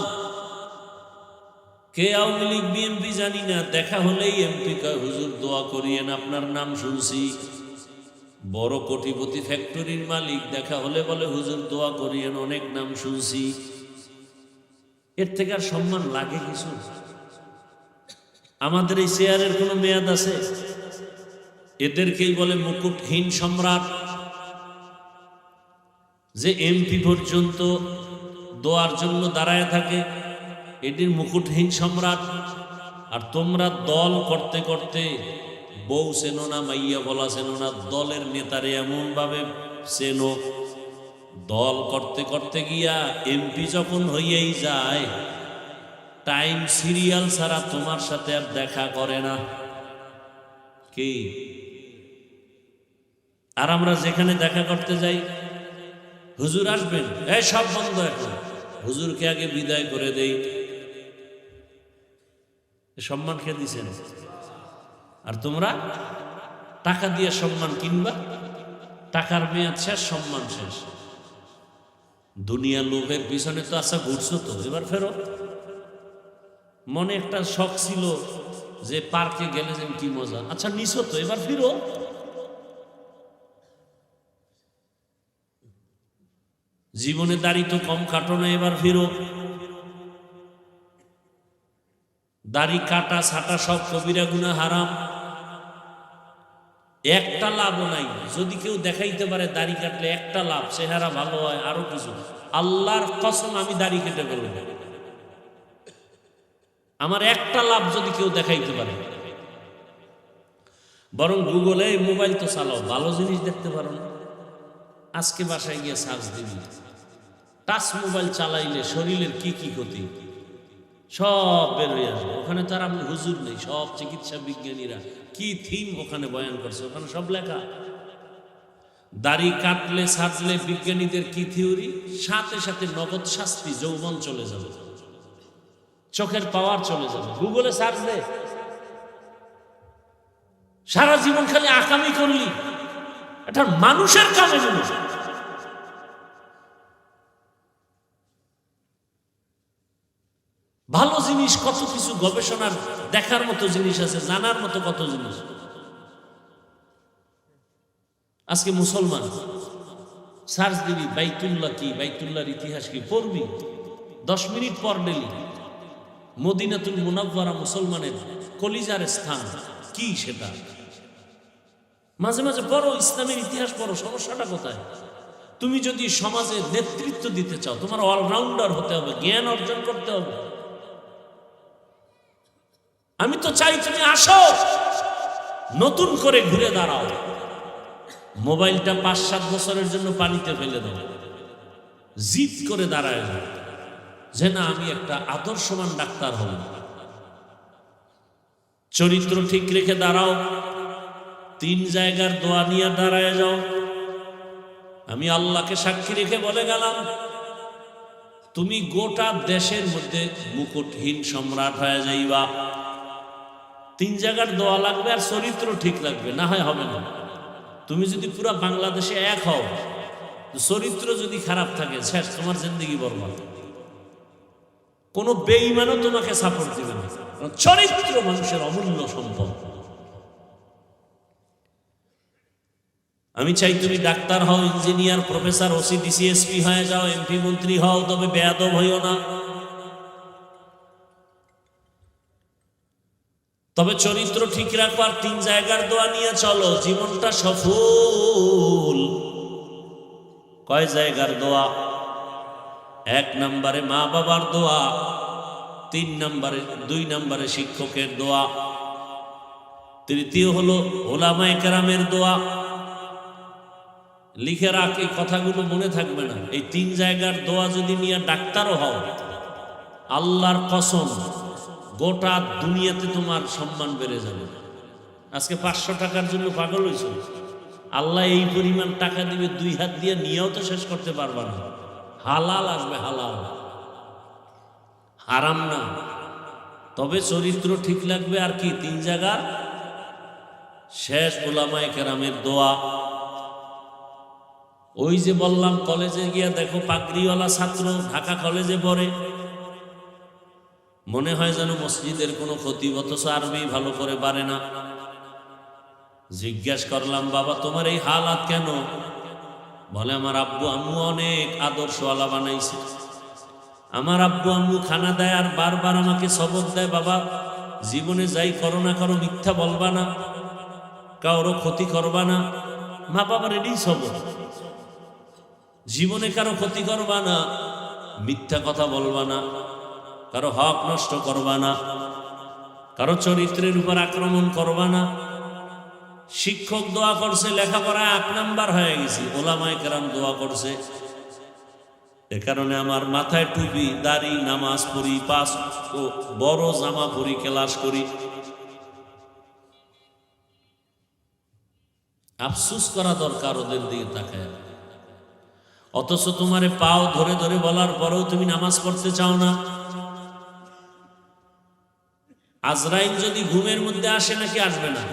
কে আওয়ামী লীগ বিএনপি জানি না, দেখা হলেই এমপি কয় হুজুর দোয়া করিয়েন, আপনার নাম শুনছি। বড় কোটিপতি ফ্যাক্টরির মালিক দেখা হলে বলে হুজুর দোয়া করিয়েন, অনেক নাম শুনছি। এর থেকে আর সম্মান লাগে কিছু? আমাদের এই চেয়ারের কোনো মেয়াদ আছে? এদেরকেই বলে মুকুটহীন সম্রাট। যে এমপি পর্যন্ত দোয়ার জন্য দাঁড়ায় থাকে, এটির মুকুটহীন সম্রাট। আর তোমরা দল করতে করতে বউ চেনো না, মাইয়া বলা চেনো না, দলের নেতারে এমন ভাবে চেনো, দল করতে করতে গিয়া এমপি যখন হইয়াই যায়, টাইম সিরিয়াল ছাড়া তোমার সাথে আর দেখা করে না। কি আর আমরা যেখানে দেখা করতে যাই, হুজুর আসবেন, এই সব বন্ধ এখন, হুজুরকে আগে বিদায় করে দেই। সম্মান খেয়ে দিছেন। আর তোমরা টাকা দিয়ে সম্মান কিনবা, টাকার মেয়াদ শেষ, সম্মান শেষ। দুনিয়া লোভের পিছনে তো আচ্ছা ঘুরছো তো, এবার ফেরো। মনে একটা শখ ছিল যে পার্কে গেলে যেন কি মজা, আচ্ছা নিছো তো, এবার ফিরো। জীবনে দাড়ি তো কম কাটো না, এবার ফিরো। দাড়ি কাটা ছাটা সব কবিরা গুনাহ, হারাম। একটা লাভও নাই। যদি কেউ দেখাইতে পারে দাড়ি কাটলে একটা লাভ, চেহারা ভালো হয়, আরো কিছু, আল্লাহর কসম আমি দাড়ি কেটে ফেলব। আমার একটা লাভ যদি কেউ দেখাইতে পারে, বরং গুগলে মোবাইল তো চালাও, ভালো জিনিস দেখতে পারো না। আজকে বাসায় গিয়ে সার্চ দিবি, টাচ মোবাইল চালাইলে শরীরের কি কি ক্ষতি সব বের হয়ে আসবে। ওখানে তার আপনি হুজুর নেই, সব চিকিৎসা বিজ্ঞানীরা কি থিম ওখানে বয়ান করছে, ওখানে সব লেখা। দাড়ি কাটলে ছাড়লে বিজ্ঞানীদের কি থিওরি, সাথে সাথে নগদ শাস্তি, যৌবন চলে যাবে, চোখের পাওয়ার চলে যাবে। গুগলে সার্চ দে, সারা জীবন খালি আকামি করলি, এটা মানুষের কামে জিনিস। ভালো জিনিস কত কিছু, গবেষণার দেখার মতো জিনিস আছে, জানার মতো কত জিনিস। আজকে মুসলমান সার্চ দিবি বাইতুল্লাহ কি, বাইতুল্লাহর ইতিহাস কি, পড়বি 10 মিনিট পর ডেলি। মদিনাতুল মুনাওয়ারা মুসলমানের কলিজার স্থান কি সেটা মাঝে মাঝে পড়ো, ইসলামের ইতিহাস পড়ো। সমস্যাটা কোথায়? তুমি যদি সমাজে নেতৃত্ব দিতে চাও, তোমার অলরাউন্ডার হতে হবে, জ্ঞান অর্জন করতে হবে। আমি তো চাই তুমি আসো, নতুন করে ঘুরে দাঁড়াও। মোবাইলটা 5-7 বছরের জন্য পানিতে ফেলে দাও, জিদ করে দাঁড়ায় যাও যে না আমি একটা আদর্শবান ডাক্তার হব। চরিত্র ঠিক রেখে দাঁড়াও, 3 জায়গার দোয়া নিয়ে দাঁড়ায় যাও। আমি আল্লাহকে সাক্ষী রেখে বলে গেলাম, তুমি গোটা দেশের মধ্যে মুকুটহীন সম্রাট হয়ে যাইবা। 3 জায়গার দোয়া লাগবে আর চরিত্র ঠিক লাগবে, না হয় হবে না। তুমি যদি পুরো বাংলাদেশে এক হও, চরিত্র যদি খারাপ থাকে শেষ, তোমার জিন্দেগি বরবাদ। কোনো বেঈমানও তোমাকে সাপোর্ট দিবে না, চরিত্র মানুষের অমূল্য সম্পদ। আমি চাই তুমি ডাক্তার হও, engineer, professor, OC, DC, SP হয়ে যাও, এমপি, মন্ত্রী হও, তবে বেয়াদব হইও না। তবে চরিত্র ঠিক রাখবার 3 জায়গার দোয়া নিয়ে চলো, জীবনটা সফল। কয় জায়গার দোয়া? 1 নম্বরে মা বাবার দোয়া, 2 নম্বরে শিক্ষকের দোয়া, তৃতীয় হলো ওলামায়ে কেরামের দোয়া। লিখে রাখ, এই কথাগুলো মনে থাকবে না। এই 3 জায়গার দোয়া যদি নিয়ে ডাক্তারও হও, আল্লাহর কসম গোটা দুনিয়াতে তোমার সম্মান বেড়ে যাবে। আজকে 500 টাকার জন্য পাগল হয়েছ, আল্লাহ এই পরিমাণ টাকা দিবে, 2 হাত দিয়ে নিয়েও তো শেষ করতে পারবা না। হালাল আসবে, হালাল, হারাম না। তবে চরিত্র ঠিক লাগবে। আর কি 3 জায়গার শেষ? ওলামায়ে কেরামের দোয়া। ওই যে বললাম, কলেজে গিয়া দেখো পাগড়িওয়ালা ছাত্র ঢাকা কলেজে পড়ে, মনে হয় যেন মসজিদের কোনো ক্ষতি, অথচ আরবি ভালো করে পারে না। জিজ্ঞেস করলাম, বাবা তোমার এই হালাত কেন? বলে আমার আব্বু আম্মু অনেক আদর্শওয়ালা বানাইছে। আমার আব্বু আম্মু খানা দেয় আর বারবার আমাকে সবক দেয়, বাবা জীবনে যাই করো না করো মিথ্যা বলবা না, কারো ক্ষতি করবা না। মা বাবার এটাই সবক, জীবনে কারো ক্ষতি করবা না, মিথ্যা কথা বলবা না, কারো হক নষ্ট করবা না, কারো চরিত্রের উপর আক্রমণ করবা না। শিক্ষক দোয়া করছে, লেখাপড়ায় 8 নাম্বার হয়ে গেছি, ওলামায়ে কেরাম দোয়া করছে। এ কারণে আমার মাথায় টুপি, দাড়ি, নামাজ পড়ি, 5 বড় জামা পরি, ক্লাস করি। আফসোস করা দরকার ওদের দিকে তাকায়। অথচ তোমারে পাও ধরে ধরে বলার পরেও তুমি নামাজ পড়তে চাও না। আজরাইল যদি ঘুমের মধ্যে আসে, নাকি আসবে না?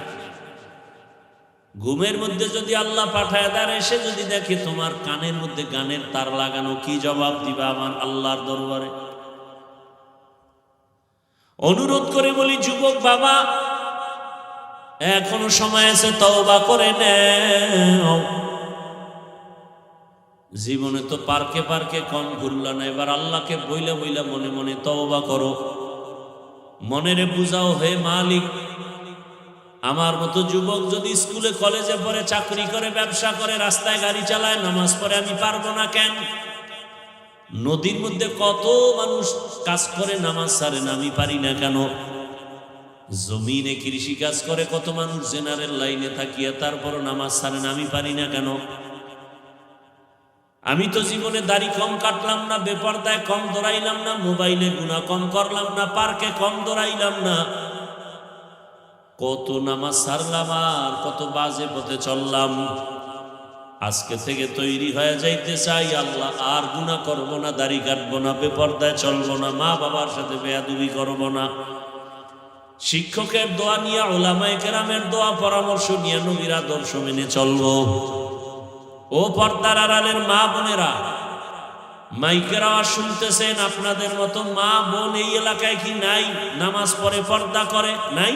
ঘুমের মধ্যে যদি আল্লাহ পাঠায় দেয়, এসে যদি দেখে তোমার কানের মধ্যে গানের তার লাগানো, কি জবাব দিবা আমার আল্লাহর দরবারে? অনুরোধ করে বলি, যুবক বাবা এখনো সময় আছে, তওবা করে নাও। জীবনে তো পার্কে পার্কে কম ঘুরলা না, এবার আল্লাহকে বইলা বইলা মনে মনে তওবা করো। মনেরে বুঝাও, হে মালিক, আমার মতো যুবক যদি স্কুলে কলেজে পড়ে, চাকরি করে, ব্যবসা করে, রাস্তায় গাড়ি চালায়, নামাজ পড়ে, আমি পারবো না কেন? নদীর মধ্যে কত মানুষ কাজ করে নামাজ ছাড়ে না, আমি পারি না কেন? জমিনে কৃষি কাজ করে কত মানুষ জেনারেল লাইনে থাকিয়া তারপর নামাজ ছাড়ে না, আমি পারি না কেন? আমি তো জীবনে দাড়ি কম কাটলাম না, বেপরদায় কম দৌড়াইলাম না, মোবাইলে গুনাহ কম করলাম না, পার্কে কম দৌড়াইলাম না, কত নামাজ ছাড়লাম আর কত বাজে পথে চললাম। আজকে থেকে তৈরি হয়ে যাইতে চাই, আল্লাহ আর গুনাহ করব না, দাড়ি কাটবো না, বেপরদায় চলবো না, মা বাবার সাথে বেয়াদবি করব না। শিক্ষকের দোয়া নিয়ে, উলামায়ে কেরামের দোয়া পরামর্শ নিয়ে নবীর আদর্শ মেনে চলবো। ও পর্দার আড়ালের মা বোনেরা, মাইকের আওয়াজ শুনতেছেন, আপনাদের মতো মা বোন এই এলাকায় কি নাই? নামাজ পড়ে পর্দা করে? নাই?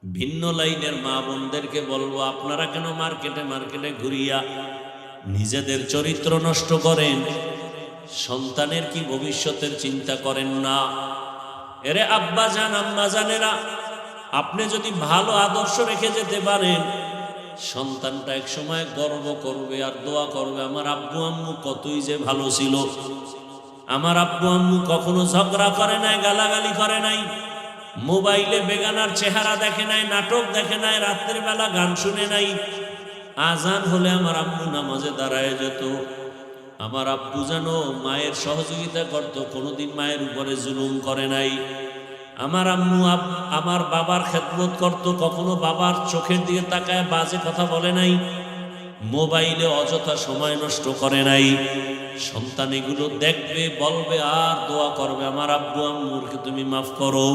ভিন্ন লাইনের মা বোনদেরকে বলবো, আপনারা কেন মার্কেটে মার্কেটে ঘুরিয়া নিজেদের চরিত্র নষ্ট করেন? সন্তানের কি ভবিষ্যতের চিন্তা করেন না? এরে আব্বা জান, আম্মা জানেরা, আপনি যদি ভালো আদর্শ রেখে যেতে পারেন, সন্তানটা এক সময় গর্ব করবে আর দোয়া করবে, আমার আব্বু আম্মু কতই যে ভালো ছিল, আমার আব্বু আম্মু কখনো ঝগড়া করে নাই, গালাগালি করে নাই, মোবাইলে বেগানার চেহারা দেখে নাই, নাটক দেখে নাই, রাত্রের বেলা গান শুনে নাই, আজান হলে আমার আম্মু নামাজে দাঁড়ায় যেত, আমার আব্বু যেন মায়ের সহযোগিতা করত, কোনোদিন মায়ের উপরে জুলুম করে নাই, আমার আম্মু আমার বাবার খেদমত করত, কখনো বাবার চোখের দিকে তাকায় বাজে কথা বলে নাই, মোবাইলে অযথা সময় নষ্ট করে নাই। সন্তান এগুলো দেখবে, বলবে আর দোয়া করবে, আমার আব্বু আম্মুরকে তুমি মাফ করো।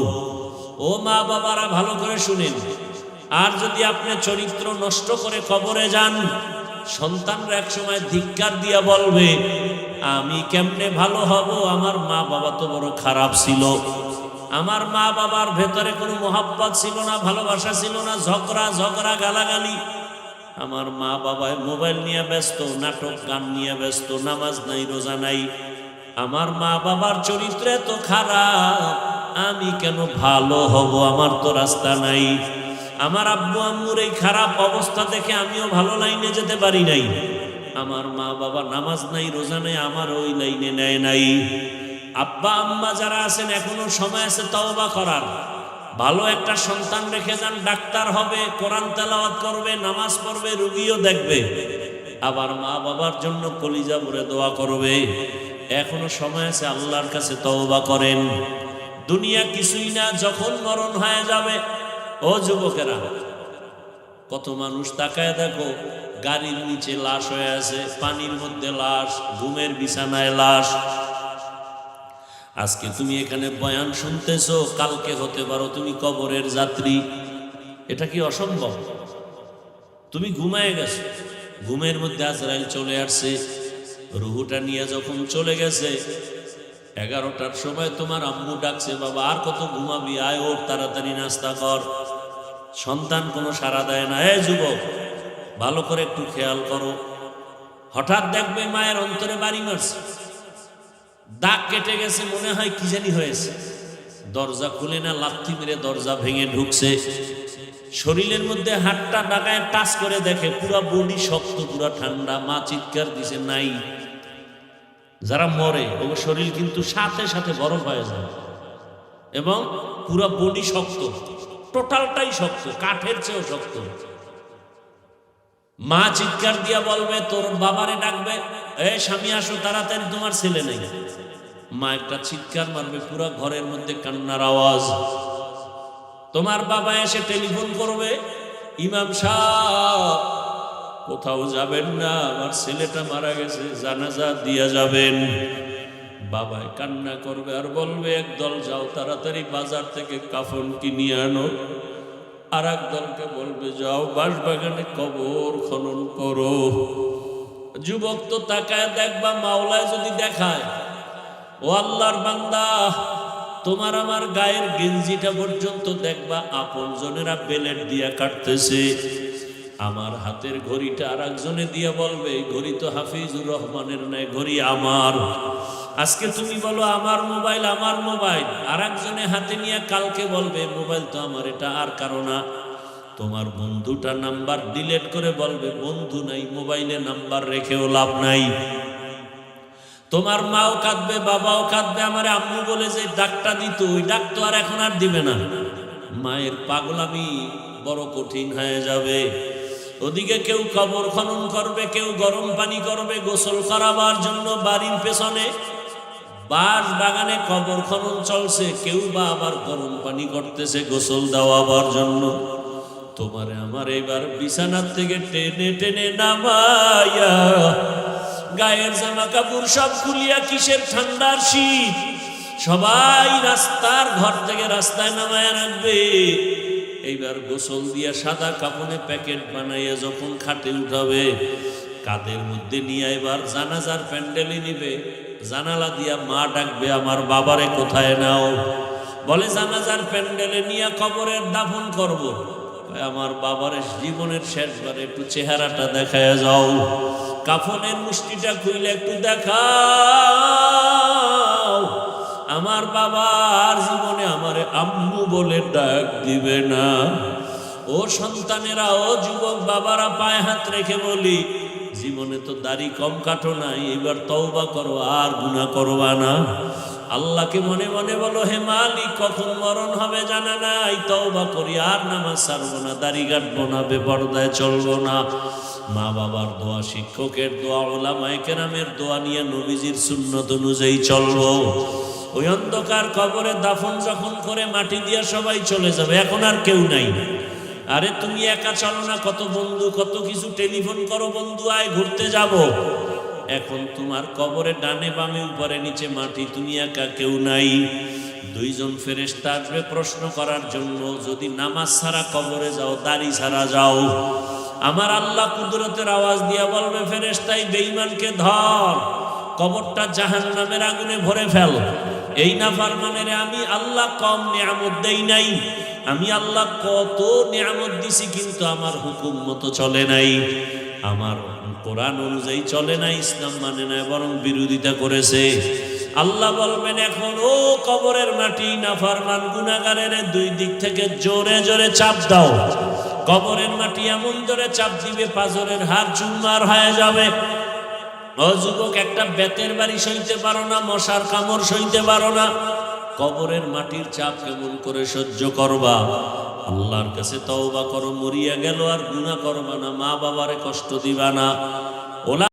ও মা বাবারা, ভালো করে শুনেন, আর যদি আপনি চরিত্র নষ্ট করে কবরে যান, সন্তানরা এক সময় ধিক্কার দিয়া বলবে, আমি কেমনে ভালো হব, আমার মা বাবা তো বড় খারাপ ছিল, আমার মা বাবার ভেতরে কোনো মোহাব্বত ছিল না, ভালোবাসা ছিল না, ঝগড়া গালাগালি, আমার মা বাবায় মোবাইল নিয়ে ব্যস্ত, নাটক গান নিয়ে ব্যস্ত, নামাজ নাই, রোজা নাই, আমার মা বাবার চরিত্র এত খারাপ, আমি কেন ভালো হব, আমার তো রাস্তা নাই। আমার আব্বু আম্মুর এই খারাপ অবস্থা দেখে আমিও ভালো লাইনে যেতে পারি নাই, আমার মা বাবা নামাজ নাই, রোজা নাই, আমার ওই লাইনে নেয় নাই। আব্বা আম্মা যারা আছেন, এখনো সময় আছে তওবা করার, ভালো একটা সন্তান রেখে যান, ডাক্তার হবে, কোরআন তেলাওয়াত করবে, নামাজ পড়বে, রুগীও দেখবে, আবার মা বাবার জন্য কলিজা ভরে দোয়া করবে। এখনো সময় আছে, আল্লাহর কাছে তওবা করেন। দুনিয়া কিছুই না, যখন মরণ হয়ে যাবে। ও যুবকেরা, কত মানুষ তাকায় দেখো, গাড়ির নিচে লাশ হয়ে আছে, পানির মধ্যে লাশ, ঘুমের বিছানায় লাশ। আজকে তুমি এখানে বয়ান শুনতেছো, কালকে হতে পারো তুমি কবরের যাত্রী। এটা কি অসম্ভব? তুমি ঘুমায় গেছো, ঘুমের মধ্যে আজরাইল চলে আসছে, রুহুটা নিয়ে যখন চলে গেছে, 11টার সময় তোমার আম্মু ডাকছে, বাবা আর কত ঘুমাবি, আয় ওর, তাড়াতাড়ি নাস্তা কর। সন্তান কোনো সাড়া দেয় না। এ যুবক, ভালো করে একটু খেয়াল করো, হঠাৎ দেখবে মায়ের অন্তরে বাড়ি মারছে, দাগ কেটে গেছে, মনে হয় কি জানি হয়েছে, দরজা খুলে না, লাথি মেরে দরজা ভেঙে ঢুকছে, শরীরের মধ্যে হাতটা ডাকায় টাচ করে দেখে পুরা বডি শক্ত, পুরা ঠান্ডা। মা চিৎকার দিছে, নাই। যারা মরে ওর শরীর কিন্তু সাথে সাথে বরফ হয়ে যায় এবং পুরা বডি শক্ত, টোটালটাই শক্ত, কাঠের চেয়েও শক্ত। মা চিৎকার দিয়া বলবে, তোর বাবারে ডাকবে, এ স্বামী আসো তাড়াতাড়ি, তোমার ছেলে নেই। মা একটা চিৎকার মারবে, পুরা ঘরের মধ্যে কান্নার আওয়াজ। তোমার বাবা এসে টেলিফোন করবে, ইমাম সাহেব কোথাও যাবেন না, আমার ছেলেটা মারা গেছে, জানাজা দিয়া যাবেন। বাবায় কান্না করবে আর বলবে, একদল যাও তাড়াতাড়ি বাজার থেকে কাফন কিনিয়ে আনো, আর এক দলকে বলবে যাও বাঁশবাগানে কবর খনন করো। যুবক তো তাকায় দেখবা, মাওলায় যদি দেখায়, ও আল্লাহর বান্দা, তোমার আমার গায়ের গেঞ্জিটা পর্যন্ত দেখবা আপন জনেরা বেলেট দিয়া কাটতেছে, আমার হাতের ঘড়িটা আর একজনে দিয়ে বলবে, ঘড়ি তো হাফিজুর রহমানের নয়, ঘড়ি আমার। আজকে তুমি বলো আমার মোবাইল, আমার মোবাইল, আর একজনে হাতে নিয়ে কালকে বলবে মোবাইল তো আমার, এটা আর কারো না। তোমার বন্ধুটা নাম্বার ডিলিট করে বলবে বন্ধু নাই, মোবাইলে নাম্বার রেখেও লাভ নাই। তোমার মাও কাঁদবে, বাবাও কাঁদবে। আমার আম্মু বলে যে ডাকটা দিত, ওই ডাক তো আর এখন আর দিবে না। মায়ের পাগলামি বড় কঠিন হয়ে যাবে। ওদিকে কেউ কবর খনন করবে, কেউ গরম পানি করবে গোসল করাবার জন্য। বাড়ির পেছনে বাঁশ বাগানে কবর খনন চলছে, কেউ বা আবার গরম পানি করতেছে গোসল দেওয়াবার জন্য। তোমারে আমার এবার বিছানার থেকে টেনে টেনে নামাইয়া গায়ের জামা কাপড় সব খুলিয়া, কিসের ঠান্ডার শীত, সবাই রাস্তার ঘর থেকে রাস্তায় নামায়া রাখবে। এইবার গোসল দিয়া সাদা কাপড়ে প্যাকেট বানাইয়া যখন খাটে উঠাবে, কাদের মধ্যে নিয়ে এবার জানাজার প্যান্ডেলে নিবে। জানালা দিয়া মা ডাকবে, আমার বাবারে কোথায় নাও? বলে জানাজার প্যান্ডেলে নিয়ে কবরের দাফন করব। আমার বাবার জীবনের শেষবার একটু চেহারাটা দেখায় যাও, কাফনের মুষ্টিটা খুইলে একটু দেখাও। আমার বাবার জীবনে আমারে আম্মু বলে ডাক দিবে না। ও সন্তানেরা, ও যুবক বাবারা, পায়ে হাত রেখে বলি, জীবনে তো দাড়ি কম কাটো নাই, এবার তওবা করো, আর গুনাহ করবা না। আল্লাহকে মনে মনে বলো, হে মালিক, কখন মরণ হবে জানা নাই, তওবা করি, আর নামাজ ছাড়বো না, দাড়ি কাটবো না, বেপরদায় চলবো না। মা বাবার দোয়া, শিক্ষকের দোয়া, উলামায়ে কেরামের দোয়া নিয়ে নবীজির সুন্নত অনুযায়ী চলবো। ওই অন্ধকার কবরে দাফন যখন করে মাটি দিয়া সবাই চলে যাবে, এখন আর কেউ নাই। আরে তুমি একা চলো না, কত বন্ধু, কত কিছু টেলিফোন করো, বন্ধু আয় ঘুরতে যাব। এখন তোমার কবরে ডানে বামে উপরে নিচে মাটি, তুমি একা, কেউ নাই। দুইজন ফেরেশতা আসবে প্রশ্ন করার জন্য। যদি নামাজ ছাড়া কবরে যাও, দাড়ি ছাড়া যাও, আমার আল্লাহ কুদরতের আওয়াজ দিয়া বলবে, ফেরেশতাই বেঈমানকে ধর, কবরটা জাহান্নামের আগুনে ভরে ফেল। এই নাফরমানের আমি আল্লাহ কম নিয়ামত দেই নাই, আমি আল্লাহ কত নিয়ামত দিছি, কিন্তু আমার হুকুম মতো চলে নাই, আমার কোরআন অনুযায়ী চলে নাই, ইসলাম মানে না, বরং বিরোধিতা করেছে। আল্লাহ বলবেন, এখন ও কবরের মাটি, নাফরমান গুনাহগারের দুই দিক থেকে জোরে জোরে চাপ দাও। কবরের মাটি এমন জোরে চাপ দিবে, পাঁজরের হাড় চুরমার হয়ে যাবে। ও যুবক, একটা বেতের বাড়ি সইতে পারো না, মশার কামড় সইতে পারো না, কবরের মাটির চাপ কেমন করে সহ্য করবা? আল্লাহর কাছে তওবা করো, মরিয়া গেল আর গুনাহ করবা না, মা বাবারে কষ্ট দিবা না।